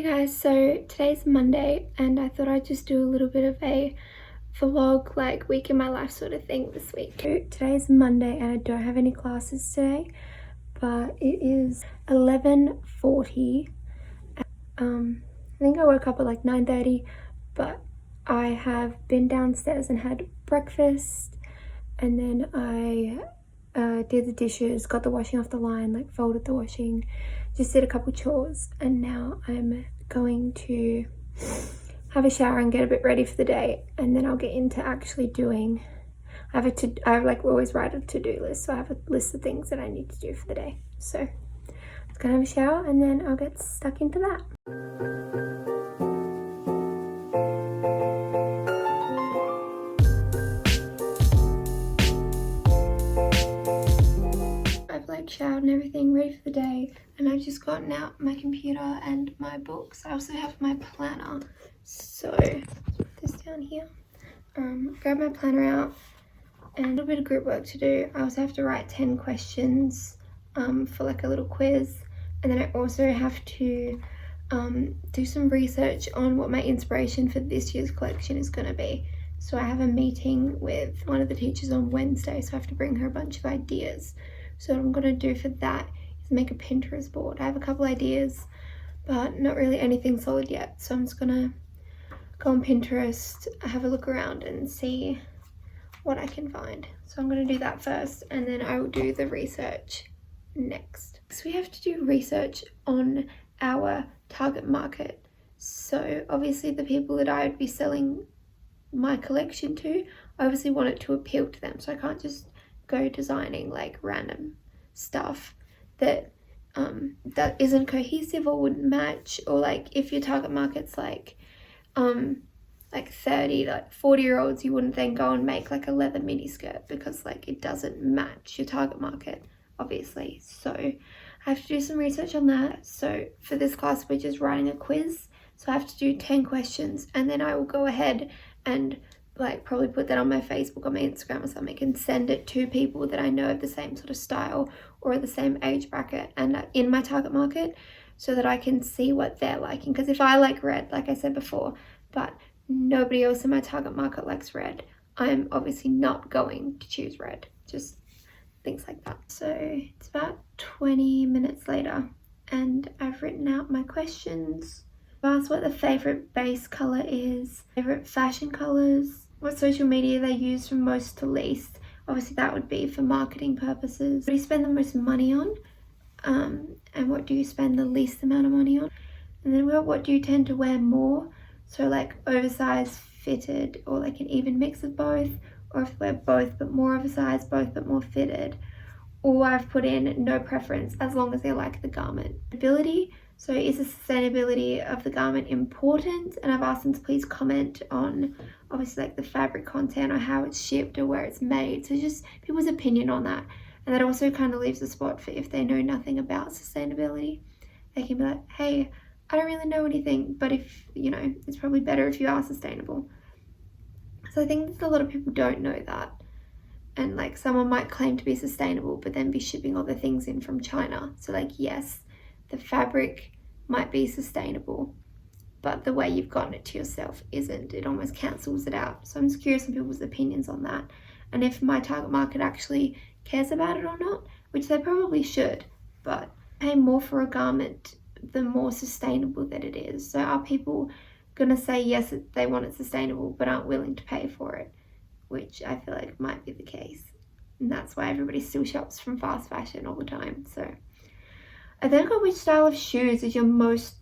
Guys, so today's Monday and I thought I'd just do a little bit of a vlog, like week in my life sort of thing this week. So today's Monday and I don't have any classes today, but it is 11:40. I think I woke up at like 9:30, but I have been downstairs and had breakfast, and then I did the dishes, got the washing off the line, like folded the washing, just did a couple chores, and now I'm going to have a shower and get a bit ready for the day, and then I'll get into actually doing, I like always write a to-do list, so I have a list of things that I need to do for the day. So I'm just gonna have a shower and then I'll get stuck into that. Showered and everything, ready for the day, and I've just gotten out my computer and my books. I also have my planner, so this down here. Grab my planner out and a little bit of group work to do. I also have to write 10 questions for like a little quiz, and then I also have to do some research on what my inspiration for this year's collection is going to be. So I have a meeting with one of the teachers on Wednesday, so I have to bring her a bunch of ideas. So what I'm going to do for that is make a Pinterest board. I have a couple ideas, but not really anything solid yet. So I'm just going to go on Pinterest, have a look around and see what I can find. So I'm going to do that first, and then I will do the research next. So we have to do research on our target market. So obviously the people that I would be selling my collection to, I obviously want it to appeal to them. So I can't just go designing like random stuff that that isn't cohesive or wouldn't match, or like if your target market's like 30 like 40-year-olds, you wouldn't then go and make like a leather mini skirt because like it doesn't match your target market, obviously. So I have to do some research on that. So for this class we're just writing a quiz, so I have to do 10 questions, and then I will go ahead and like probably put that on my Facebook or my Instagram or something and send it to people that I know of the same sort of style or the same age bracket and in my target market, so that I can see what they're liking. Because if I like red, like I said before, but nobody else in my target market likes red, I'm obviously not going to choose red. Just things like that. So it's about 20 minutes later and I've written out my questions. I've asked what the favorite base color is, favorite fashion colors, what social media they use from most to least. Obviously that would be for marketing purposes. What do you spend the most money on? And what do you spend the least amount of money on? And then what do you tend to wear more? So like oversized, fitted, or like an even mix of both, or if you wear both but more oversized, both but more fitted. Or I've put in no preference as long as they like the garment. Ability. So is the sustainability of the garment important? And I've asked them to please comment on obviously like the fabric content or how it's shipped or where it's made. So just people's opinion on that. And that also kind of leaves a spot for if they know nothing about sustainability. They can be like, hey, I don't really know anything, but if, you know, it's probably better if you are sustainable. So I think that a lot of people don't know that. And like someone might claim to be sustainable, but then be shipping all the things in from China. So like, yes, the fabric might be sustainable, but the way you've gotten it to yourself isn't. It almost cancels it out. So I'm just curious on people's opinions on that, and if my target market actually cares about it or not, which they probably should. But pay more for a garment the more sustainable that it is. So are people gonna say yes, they want it sustainable but aren't willing to pay for it? Which I feel like might be the case, and that's why everybody still shops from fast fashion all the time. So I then got which style of shoes is your most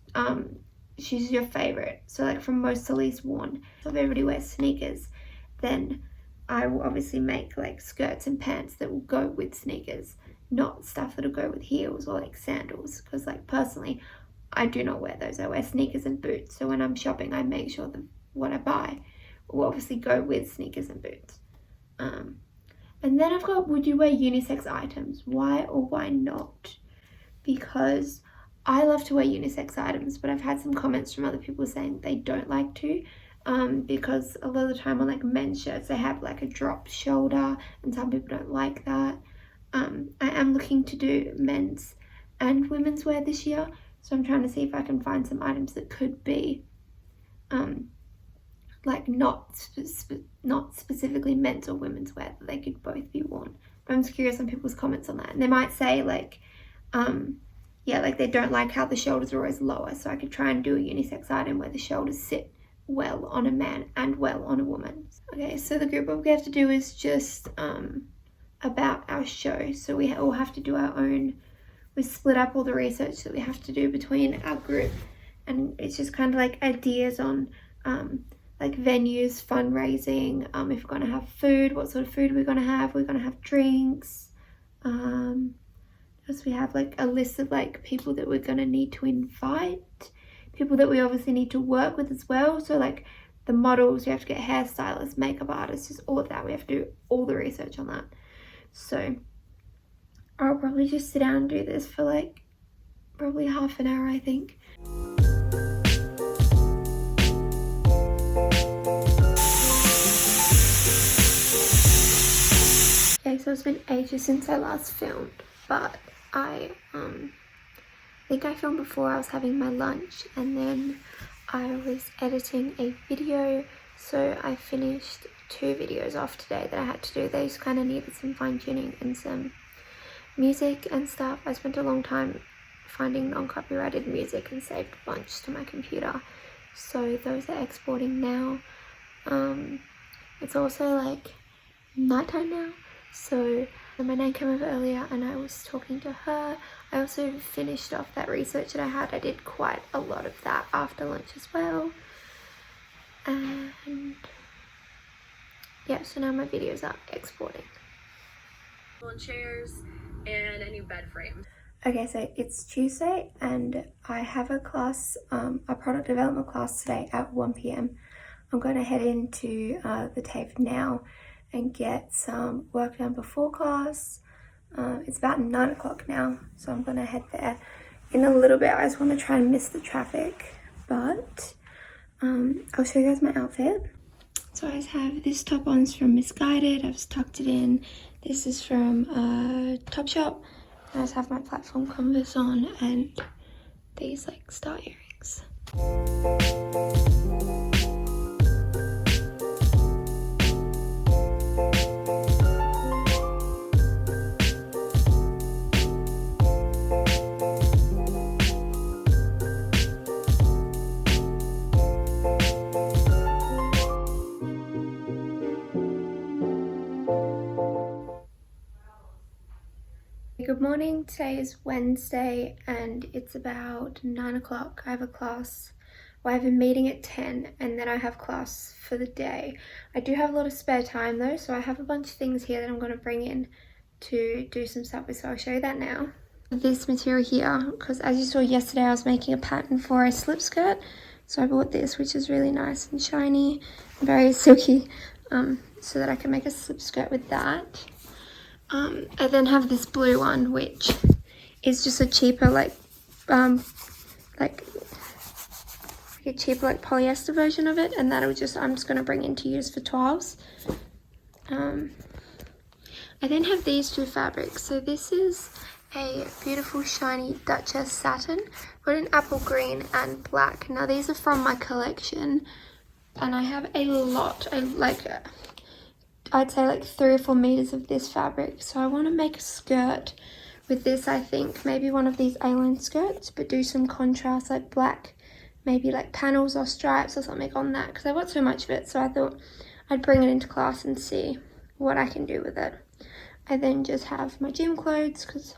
shoes is your favorite, so like from most to least worn. So if everybody wears sneakers, then I will obviously make like skirts and pants that will go with sneakers, not stuff that'll go with heels or like sandals, because like personally I do not wear those. I wear sneakers and boots. So when I'm shopping I make sure that what I buy will obviously go with sneakers and boots. And then I've got, would you wear unisex items? Why or why not? Because I love to wear unisex items, but I've had some comments from other people saying they don't like to, because a lot of the time on like men's shirts they have like a drop shoulder, and some people don't like that. I am looking to do men's and women's wear this year, So I'm trying to see if I can find some items that could be like not specifically men's or women's wear, that they could both be worn. But I'm just curious on people's comments on that, and they might say like yeah, like they don't like how the shoulders are always lower, so I could try and do a unisex item where the shoulders sit well on a man and well on a woman. Okay, so the group work we have to do is just about our show, so we all have to do our own. We split up all the research that we have to do between our group, and it's just kind of like ideas on like venues, fundraising, if we're going to have food, what sort of food we're going to have, we're going to have drinks, because we have like a list of like people that we're going to need to invite, people that we obviously need to work with as well, so like the models, we have to get hairstylists, makeup artists, just all of that. We have to do all the research on that. So I'll probably just sit down and do this for like probably half an hour, I think. Okay, so it's been ages since I last filmed, but I think I filmed before I was having my lunch, and then I was editing a video, so I finished 2 videos off today that I had to do. They just kind of needed some fine tuning and some music and stuff. I spent a long time finding non-copyrighted music and saved a bunch to my computer, so those are exporting now. It's also like nighttime now, so my nan came over earlier and I was talking to her. I also finished off that research that I had. I did quite a lot of that after lunch as well, and yeah, so now my videos are exporting. Chairs and a new bed frame. Okay, so it's Tuesday and I have a class, a product development class today at 1 p.m. I'm going to head into the TAFE now and get some work done before class. It's about 9 o'clock now, so I'm going to head there in a little bit. I just want to try and miss the traffic, but I'll show you guys my outfit. So I just have this top on from Misguided. I've just tucked it in. This is from Topshop. I just have my platform Converse on and these like star earrings. Good morning, today is Wednesday and it's about 9 o'clock. I have a class, well, I have a meeting at 10 and then I have class for the day. I do have a lot of spare time though, so I have a bunch of things here that I'm going to bring in to do some stuff with, so I'll show you that now. This material here, because as you saw yesterday I was making a pattern for a slip skirt, so I bought this, which is really nice and shiny, very silky, so that I can make a slip skirt with that. I then have this blue one, which is just a cheaper like a cheaper like polyester version of it, and that I'm just going to bring in to use for 12s. I then have these 2 fabrics. So this is a beautiful shiny Duchess satin, got in apple green and black. Now these are from my collection, and I have a lot. I'd say like 3 or 4 meters of this fabric, so I want to make a skirt with this. I think maybe one of these A-line skirts, but do some contrast like black, maybe like panels or stripes or something on that, because I've got so much of it, so I thought I'd bring it into class and see what I can do with it. I then just have my gym clothes because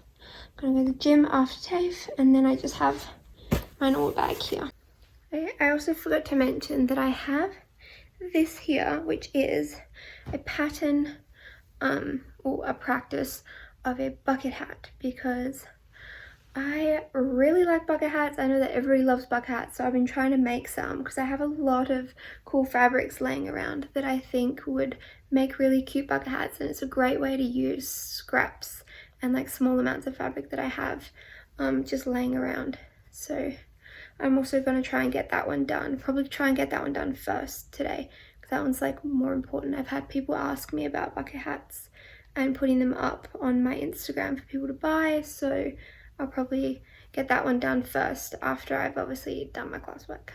I'm going to go to the gym after TAFE, and then I just have my normal bag here. I also forgot to mention that I have this here, which is a pattern or a practice of a bucket hat, because I really like bucket hats. I know that everybody loves bucket hats, so I've been trying to make some because I have a lot of cool fabrics laying around that I think would make really cute bucket hats, and it's a great way to use scraps and like small amounts of fabric that I have just laying around. So I'm also going to try and get that one done. Probably try and get that one done first today, because that one's like more important. I've had people ask me about bucket hats and putting them up on my Instagram for people to buy, so I'll probably get that one done first after I've obviously done my classwork.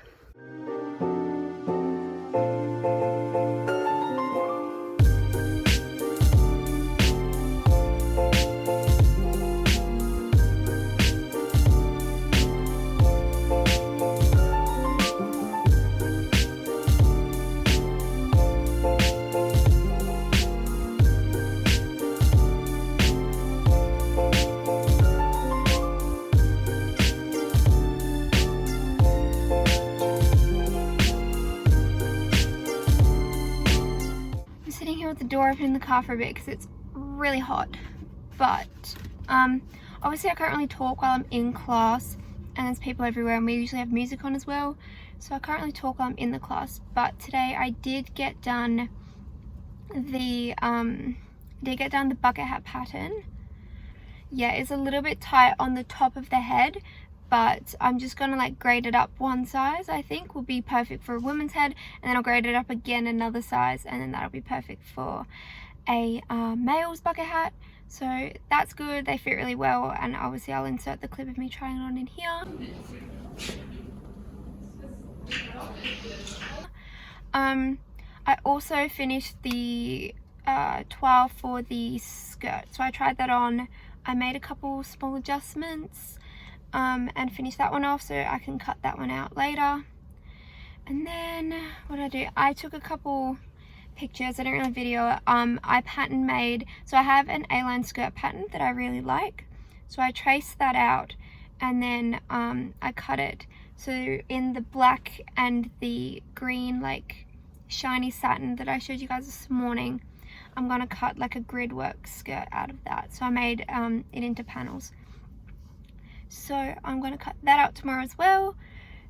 Sitting here with the door open in the car for a bit because it's really hot, but obviously I can't really talk while I'm in class and there's people everywhere, and we usually have music on as well, so I can't really talk while I'm in the class. But today I did get done the bucket hat pattern. Yeah, it's a little bit tight on the top of the head, but I'm just gonna like grade it up one size. I think will be perfect for a woman's head, and then I'll grade it up again another size, and then that'll be perfect for a male's bucket hat. So that's good, they fit really well, and obviously I'll insert the clip of me trying it on in here. I also finished the 12 for the skirt, so I tried that on. I made a couple small adjustments and finished that one off so I can cut that one out later. And then what did I do? I took a couple pictures. I didn't really video it. I pattern made, so I have an A-line skirt pattern that I really like, so I traced that out and then I cut it. So in the black and the green like shiny satin that I showed you guys this morning, I'm gonna cut like a grid work skirt out of that. So I made it into panels. So I'm gonna cut that out tomorrow as well.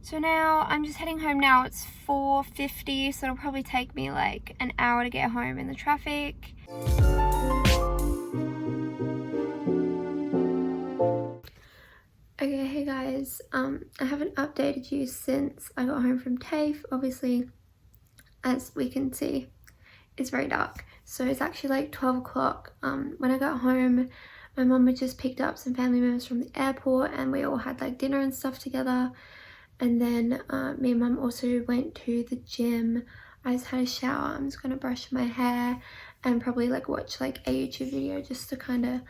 So now I'm just heading home now. It's 4:50, so it'll probably take me like an hour to get home in the traffic. Okay, hey guys, I haven't updated you since I got home from TAFE. Obviously, as we can see, it's very dark. So it's actually like 12 o'clock. When I got home, my mum had just picked up some family members from the airport and we all had like dinner and stuff together. And then me and mum also went to the gym. I just had a shower. I'm just gonna brush my hair and probably like watch like a YouTube video just to kind of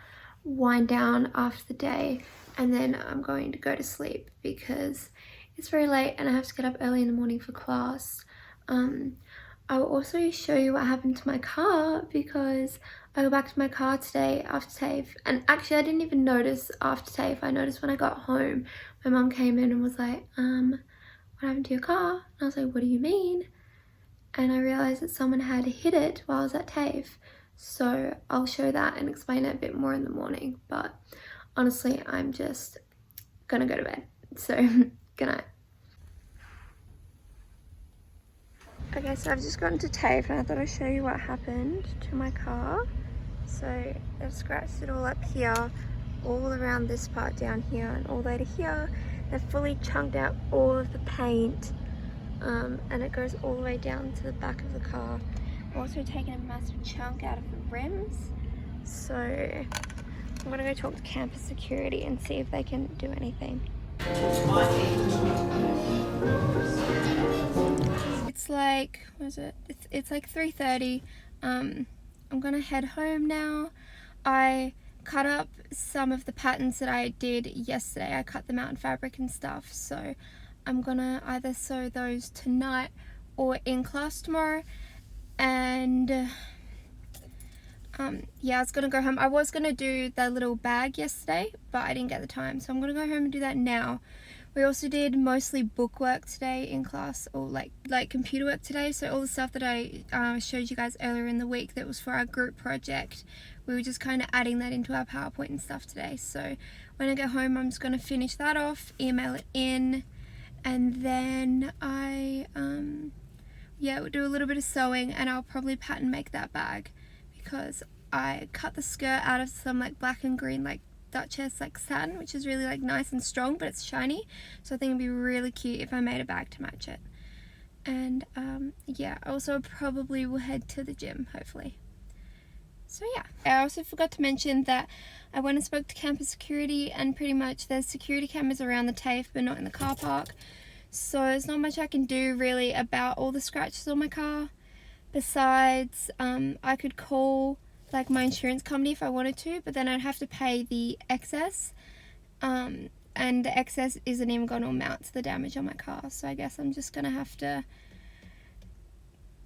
wind down after the day. And then I'm going to go to sleep because it's very late and I have to get up early in the morning for class. I will also show you what happened to my car because I got back to my car today after TAFE, and actually I didn't even notice after TAFE. I noticed when I got home. My mum came in and was like, what happened to your car? And I was like, what do you mean? And I realized that someone had hit it while I was at TAFE. So I'll show that and explain it a bit more in the morning. But honestly, I'm just gonna go to bed. So good night. Okay, so I've just gotten to TAFE and I thought I'd show you what happened to my car. So I've scratched it all up here, all around this part down here and all the way to here. They've fully chunked out all of the paint and it goes all the way down to the back of the car. I've also taken a massive chunk out of the rims. So I'm gonna go talk to campus security and see if they can do anything. It's like, what is it? It's like 3:30. I'm gonna head home now. I cut up some of the patterns that I did yesterday. I cut them out in fabric and stuff. So I'm gonna either sew those tonight or in class tomorrow. And yeah, I was gonna go home. I was gonna do the little bag yesterday, but I didn't get the time. So I'm gonna go home and do that now. We also did mostly book work today in class, or like computer work today. So all the stuff that I showed you guys earlier in the week that was for our group project, we were just kind of adding that into our PowerPoint and stuff today. So when I get home, I'm just going to finish that off, email it in, and then I yeah, we'll do a little bit of sewing, and I'll probably pattern make that bag because I cut the skirt out of some like black and green like Duchess like satin, which is really like nice and strong, but it's shiny, so I think it'd be really cute if I made a bag to match it. And yeah, also probably will head to the gym hopefully. So yeah, I also forgot to mention that I went and spoke to campus security, and pretty much there's security cameras around the TAFE but not in the car park. So there's not much I can do really about all the scratches on my car. Besides, I could call like my insurance company if I wanted to, but then I'd have to pay the excess. And the excess isn't even going to amount to the damage on my car. So I guess I'm just going to have to,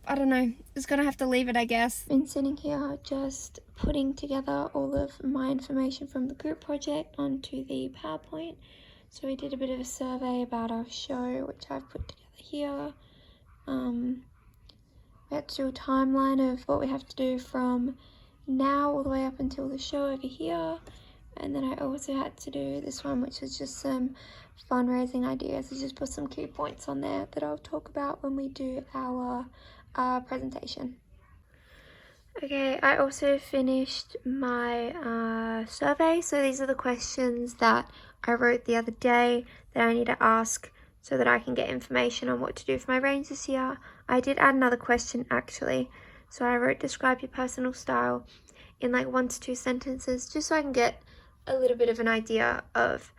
I don't know, just going to have to leave it, I guess. Been sitting here just putting together all of my information from the group project onto the PowerPoint. So we did a bit of a survey about our show, which I've put together here. We had to do a timeline of what we have to do from now all the way up until the show over here. And then I also had to do this one, which is just some fundraising ideas. I just put some key points on there that I'll talk about when we do our presentation. Okay, I also finished my survey. So these are the questions that I wrote the other day that I need to ask so that I can get information on what to do for my range this year. I did add another question actually. So I wrote, describe your personal style in like 1 to 2 sentences, just so I can get a little bit of an idea of,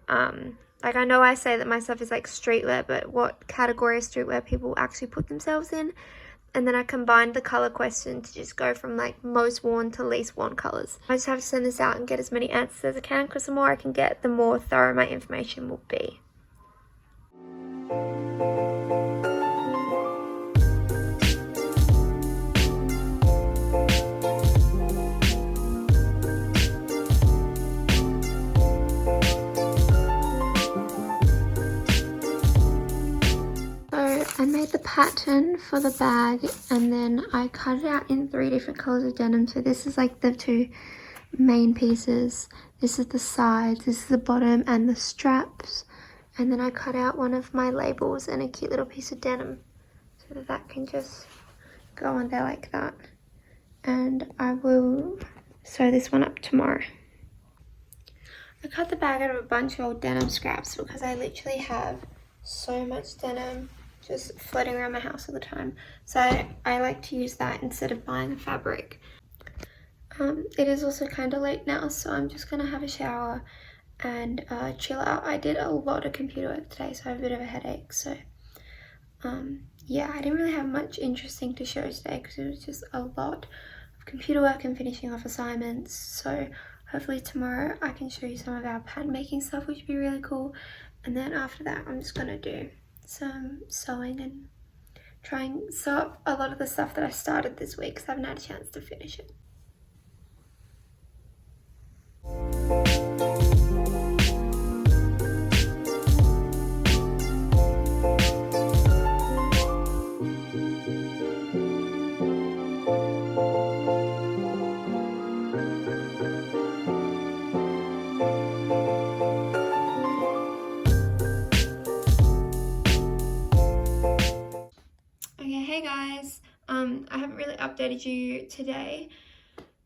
like I know I say that my stuff is like streetwear, but what category of streetwear people actually put themselves in. And then I combined the color question to just go from like most worn to least worn colors. I just have to send this out and get as many answers as I can, because the more I can get, the more thorough my information will be. I made the pattern for the bag, and then I cut it out in 3 different colors of denim. So this is like the 2 main pieces. This is the sides, this is the bottom and the straps. And then I cut out one of my labels and a cute little piece of denim so that that can just go on there like that. And I will sew this one up tomorrow. I cut the bag out of a bunch of old denim scraps because I literally have so much denim just floating around my house all the time. So I like to use that instead of buying the fabric. It is also kind of late now, so I'm just going to have a shower and chill out. I did a lot of computer work today, so I have a bit of a headache. So yeah, I didn't really have much interesting to show today because it was just a lot of computer work and finishing off assignments. So hopefully tomorrow I can show you some of our pattern making stuff, which would be really cool. And then after that, I'm just going to do some sewing and try and sew up a lot of the stuff that I started this week because I haven't had a chance to finish it. Hey guys, I haven't really updated you today.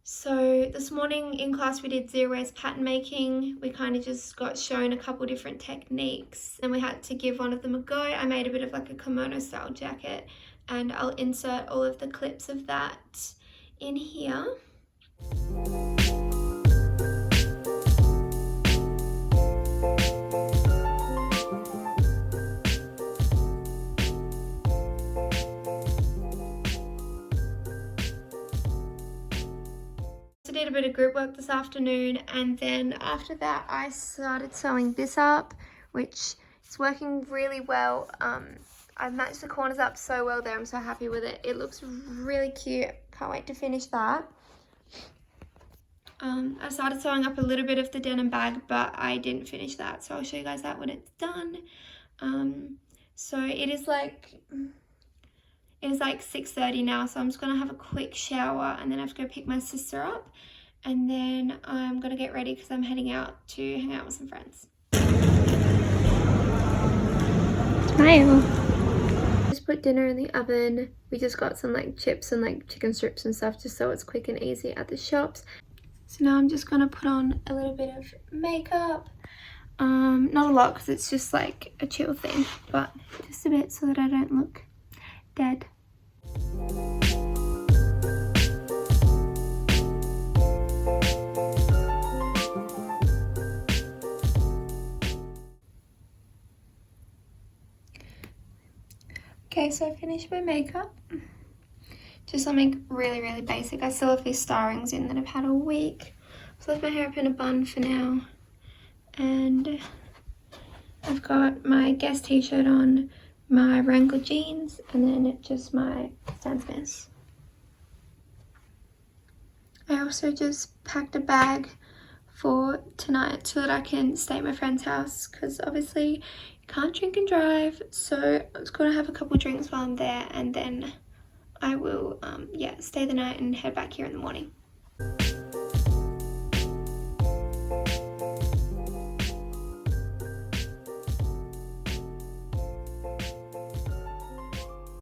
So this morning in class we did 0 waste pattern making. We kind of just got shown a couple different techniques and we had to give one of them a go. I made a bit of like a kimono style jacket, and I'll insert all of the clips of that in here. Did a bit of group work this afternoon, and then after that I started sewing this up, which is working really well. I've matched the corners up so well there. I'm so happy with it. It looks really cute. Can't wait to finish that. I started sewing up a little bit of the denim bag, but I didn't finish that, so I'll show you guys that when it's done. So it is like 6:30 now, so I'm just gonna have a quick shower and then I have to go pick my sister up, and then I'm gonna get ready because I'm heading out to hang out with some friends. Smile. Just put dinner in the oven. We just got some like chips and like chicken strips and stuff just so it's quick and easy at the shops. So now I'm just gonna put on a little bit of makeup. Not a lot because it's just like a chill thing, but just a bit so that I don't look dead. Okay, so I finished my makeup. Just something really basic. I still have these star rings in that I've had all week. So I've left my hair up in a bun for now. And I've got my Guess t-shirt on, my Wrangler jeans, and then just my Stan Smiths. I also just packed a bag for tonight so that I can stay at my friend's house, because obviously you can't drink and drive, so I was going to have a couple drinks while I'm there, and then I will stay the night and head back here in the morning.